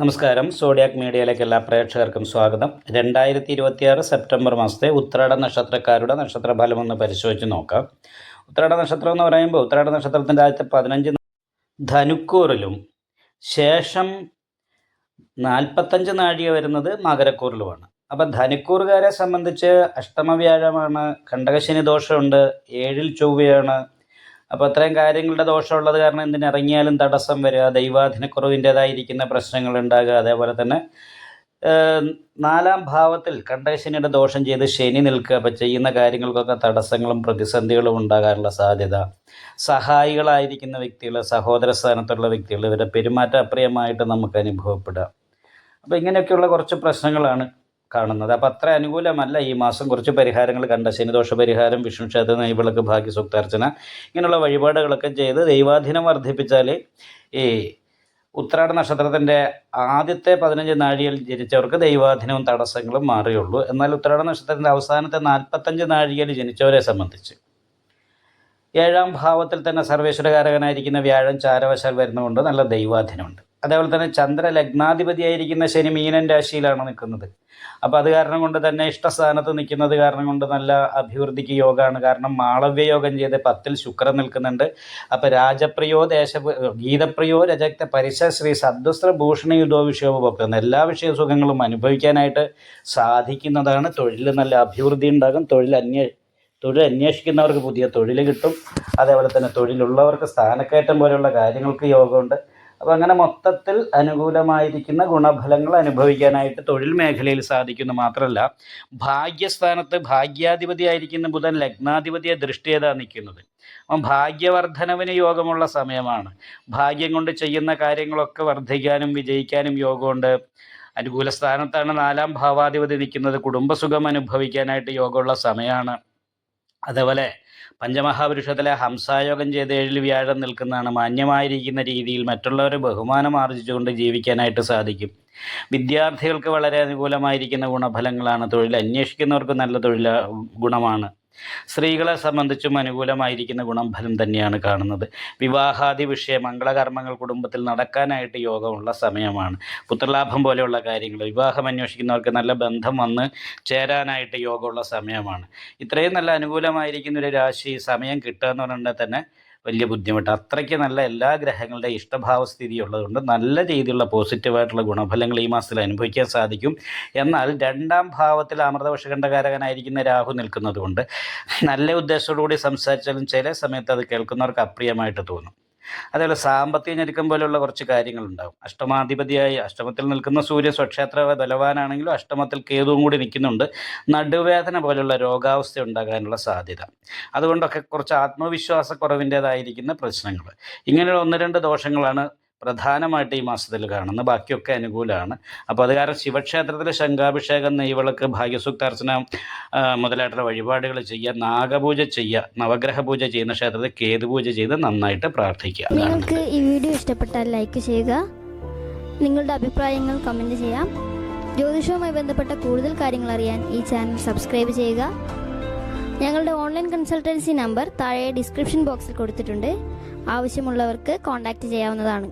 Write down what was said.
നമസ്കാരം. സോഡിയാക് മീഡിയയിലേക്ക് എല്ലാ പ്രേക്ഷകർക്കും സ്വാഗതം. 2026 സെപ്റ്റംബർ മാസത്തെ ഉത്രാട നക്ഷത്രക്കാരുടെ നക്ഷത്രഫലം ഒന്ന് പരിശോധിച്ച് നോക്കാം. ഉത്രാട നക്ഷത്രം എന്ന് പറയുമ്പോൾ ഉത്രാട നക്ഷത്രത്തിൻ്റെ ആദ്യത്തെ 15 ധനുക്കൂറിലും ശേഷം 45 നാഴിക വരുന്നത് മകരക്കൂറിലുമാണ്. അപ്പം ധനുക്കൂറുകാരെ സംബന്ധിച്ച് അഷ്ടമവ്യാഴമാണ്, കണ്ടകശനി ദോഷമുണ്ട്, 7-ൽ ചൊവ്വയാണ്. അപ്പോൾ അത്രയും കാര്യങ്ങളുടെ ദോഷമുള്ളത് കാരണം എന്തിനിറങ്ങിയാലും തടസ്സം വരിക, ദൈവാധീനക്കുറവിൻ്റേതായിരിക്കുന്ന പ്രശ്നങ്ങൾ ഉണ്ടാകുക. അതേപോലെ തന്നെ 4-ാം ഭാവത്തിൽ കണ്ടകശനിയുടെ ദോഷം ചെയ്ത് ശനി നിൽക്കുക. അപ്പോൾ ചെയ്യുന്ന കാര്യങ്ങൾക്കൊക്കെ തടസ്സങ്ങളും പ്രതിസന്ധികളും ഉണ്ടാകാനുള്ള സാധ്യത. സഹായികളായിരിക്കുന്ന വ്യക്തികൾ, സഹോദര സ്ഥാനത്തുള്ള വ്യക്തികൾ, ഇവരുടെ പെരുമാറ്റം അപ്രിയമായിട്ട് നമുക്ക് അനുഭവപ്പെടുക. അപ്പോൾ ഇങ്ങനെയൊക്കെയുള്ള കുറച്ച് പ്രശ്നങ്ങളാണ് കാണുന്നത്. അപ്പം അത്ര അനുകൂലമല്ല ഈ മാസം. കുറച്ച് പരിഹാരങ്ങൾ കണ്ട ശനിദോഷ പരിഹാരം, വിഷ്ണു ക്ഷേത്ര നെയ്വിളക്ക്, ഭാഗ്യസൂക്താർച്ചന, ഇങ്ങനെയുള്ള വഴിപാടുകളൊക്കെ ചെയ്ത് ദൈവാധീനം വർദ്ധിപ്പിച്ചാൽ ഈ ഉത്രാട നക്ഷത്രത്തിൻ്റെ ആദ്യത്തെ 15 നാഴികയിൽ ജനിച്ചവർക്ക് ദൈവാധീനവും തടസ്സങ്ങളും മാറിയുള്ളൂ. എന്നാൽ ഉത്രാട നക്ഷത്രത്തിൻ്റെ അവസാനത്തെ 45 നാഴികയിൽ ജനിച്ചവരെ സംബന്ധിച്ച് 7-ാം ഭാവത്തിൽ തന്നെ സർവേശ്വരകാരകനായിരിക്കുന്ന വ്യാഴം ചാരവശാൽ വരുന്നതുകൊണ്ട് നല്ല ദൈവാധീനമുണ്ട്. അതേപോലെ തന്നെ ചന്ദ്ര ലഗ്നാധിപതിയായിരിക്കുന്ന ശനി മീനൻ രാശിയിലാണ് നിൽക്കുന്നത്. അപ്പോൾ അത് കാരണം കൊണ്ട് തന്നെ ഇഷ്ടസ്ഥാനത്ത് നിൽക്കുന്നത് കാരണം കൊണ്ട് നല്ല അഭിവൃദ്ധിക്ക് യോഗമാണ്. കാരണം മാളവ്യ യോഗം ചെയ്ത് 10-ൽ ശുക്രൻ നിൽക്കുന്നുണ്ട്. അപ്പോൾ രാജപ്രിയോ ഗീതപ്രിയോ രജക്ത പരിശശ്രീ സദ്വസ്ത്ര ഭൂഷണ യുദ്ധോ വിഷയോപഭോക്തം, എല്ലാ വിഷയ സുഖങ്ങളും അനുഭവിക്കാനായിട്ട് സാധിക്കുന്നതാണ്. തൊഴിൽ നല്ല അഭിവൃദ്ധി ഉണ്ടാകും. തൊഴിൽ അന്വേഷിക്കുന്നവർക്ക് പുതിയ തൊഴിൽ കിട്ടും. അതേപോലെ തന്നെ തൊഴിലുള്ളവർക്ക് സ്ഥാനക്കയറ്റം പോലെയുള്ള കാര്യങ്ങൾക്ക് യോഗമുണ്ട്. അപ്പോൾ അങ്ങനെ മൊത്തത്തിൽ അനുകൂലമായിരിക്കുന്ന ഗുണഫലങ്ങൾ അനുഭവിക്കാനായിട്ട് തൊഴിൽ മേഖലയിൽ സാധിക്കുന്നു. മാത്രമല്ല ഭാഗ്യസ്ഥാനത്ത് ഭാഗ്യാധിപതിയായിരിക്കുന്ന ബുധൻ ലഗ്നാധിപതിയെ ദൃഷ്ടി ചെയ്താണ് നിൽക്കുന്നത്. അപ്പം ഭാഗ്യവർദ്ധനവിന് യോഗമുള്ള സമയമാണ്. ഭാഗ്യം കൊണ്ട് ചെയ്യുന്ന കാര്യങ്ങളൊക്കെ വർദ്ധിക്കാനും വിജയിക്കാനും യോഗമുണ്ട്. അനുകൂല സ്ഥാനത്താണ് 4-ാം ഭാവാധിപതി നിൽക്കുന്നത്. കുടുംബസുഖം അനുഭവിക്കാനായിട്ട് യോഗമുള്ള സമയമാണ്. അതേപോലെ പഞ്ചമഹാപുരുഷത്തിലെ ഹംസായോഗം ചെയ്ത് 7-ൽ വ്യാഴം നിൽക്കുന്നതാണ്. മാന്യമായിരിക്കുന്ന രീതിയിൽ മറ്റുള്ളവരെ ബഹുമാനം ആർജിച്ചുകൊണ്ട് ജീവിക്കാനായിട്ട് സാധിക്കും. വിദ്യാർത്ഥികൾക്ക് വളരെ അനുകൂലമായിരിക്കുന്ന ഗുണഫലങ്ങളാണ്. തൊഴിൽ അന്വേഷിക്കുന്നവർക്ക് നല്ല തൊഴിൽ ഗുണമാണ്. സ്ത്രീകളെ സംബന്ധിച്ചും അനുകൂലമായിരിക്കുന്ന ഗുണഫലം തന്നെയാണ് കാണുന്നത്. വിവാഹാദി വിഷയ മംഗളകർമ്മങ്ങൾ കുടുംബത്തിൽ നടക്കാനായിട്ട് യോഗമുള്ള സമയമാണ്. പുത്രലാഭം പോലെയുള്ള കാര്യങ്ങൾ, വിവാഹം അന്വേഷിക്കുന്നവർക്ക് നല്ല ബന്ധം വന്ന് ചേരാനായിട്ട് യോഗമുള്ള സമയമാണ്. ഇത്രയും നല്ല അനുകൂലമായിരിക്കുന്ന ഒരു രാശി സമയം കിട്ടുക എന്ന് പറഞ്ഞാൽ തന്നെ വലിയ ബുദ്ധിമുട്ട്. അത്രയ്ക്ക് നല്ല എല്ലാ ഗ്രഹങ്ങളുടെ ഇഷ്ടഭാവസ്ഥിതി ഉള്ളതുകൊണ്ട് നല്ല രീതിയിലുള്ള പോസിറ്റീവായിട്ടുള്ള ഗുണഫലങ്ങൾ ഈ മാസത്തിൽ അനുഭവിക്കാൻ സാധിക്കും. എന്നാൽ 2-ാം ഭാവത്തിൽ അമൃതവർഷകണ്ഠകാരകനായിരിക്കുന്ന രാഹു നിൽക്കുന്നത് കൊണ്ട് നല്ല ഉദ്ദേശത്തോടുകൂടി സംസാരിച്ചാലും ചില സമയത്ത് അത് കേൾക്കുന്നവർക്ക് അപ്രിയമായിട്ട് തോന്നും. അതേപോലെ സാമ്പത്തിക ഞെരുക്കം പോലെയുള്ള കുറച്ച് കാര്യങ്ങളുണ്ടാകും. അഷ്ടമാധിപതിയായി അഷ്ടമത്തിൽ നിൽക്കുന്ന സൂര്യൻ സ്വക്ഷേത്ര ബലവാനാണെങ്കിലും അഷ്ടമത്തിൽ കേതുവും കൂടി നിൽക്കുന്നുണ്ട്. നടുവേദന പോലുള്ള രോഗാവസ്ഥ ഉണ്ടാകാനുള്ള സാധ്യത. അതുകൊണ്ടൊക്കെ കുറച്ച് ആത്മവിശ്വാസക്കുറവിൻ്റേതായിരിക്കുന്ന പ്രശ്നങ്ങൾ, ഇങ്ങനെയുള്ള 1-2 ദോഷങ്ങളാണ് പ്രധാനമായിട്ട് ഈ മാസത്തിൽ കാണുന്നത്. ബാക്കിയൊക്കെ അനുകൂലമാണ്. അപ്പോൾ അത് കാരണം ശിവക്ഷേത്രത്തിൽ ശംഖാഭിഷേകം, നെയ്വിളക്ക്, ഭാഗ്യസൂക്താർച്ചന മുതലായിട്ടുള്ള വഴിപാടുകൾ ചെയ്യുക, നാഗപൂജ ചെയ്യുക, നവഗ്രഹ പൂജ ചെയ്യുന്ന ക്ഷേത്രത്തിൽ കേതുപൂജ ചെയ്ത് നന്നായിട്ട് പ്രാർത്ഥിക്കുക. നിങ്ങൾക്ക് ഈ വീഡിയോ ഇഷ്ടപ്പെട്ടാൽ ലൈക്ക് ചെയ്യുക, നിങ്ങളുടെ അഭിപ്രായങ്ങൾ കമൻറ്റ് ചെയ്യാം. ജ്യോതിഷവുമായി ബന്ധപ്പെട്ട കൂടുതൽ കാര്യങ്ങൾ അറിയാൻ ഈ ചാനൽ സബ്സ്ക്രൈബ് ചെയ്യുക. ഞങ്ങളുടെ ഓൺലൈൻ കൺസൾട്ടൻസി നമ്പർ താഴെ ഡിസ്ക്രിപ്ഷൻ ബോക്സിൽ കൊടുത്തിട്ടുണ്ട്. ആവശ്യമുള്ളവർക്ക് കോൺടാക്റ്റ് ചെയ്യാവുന്നതാണ്.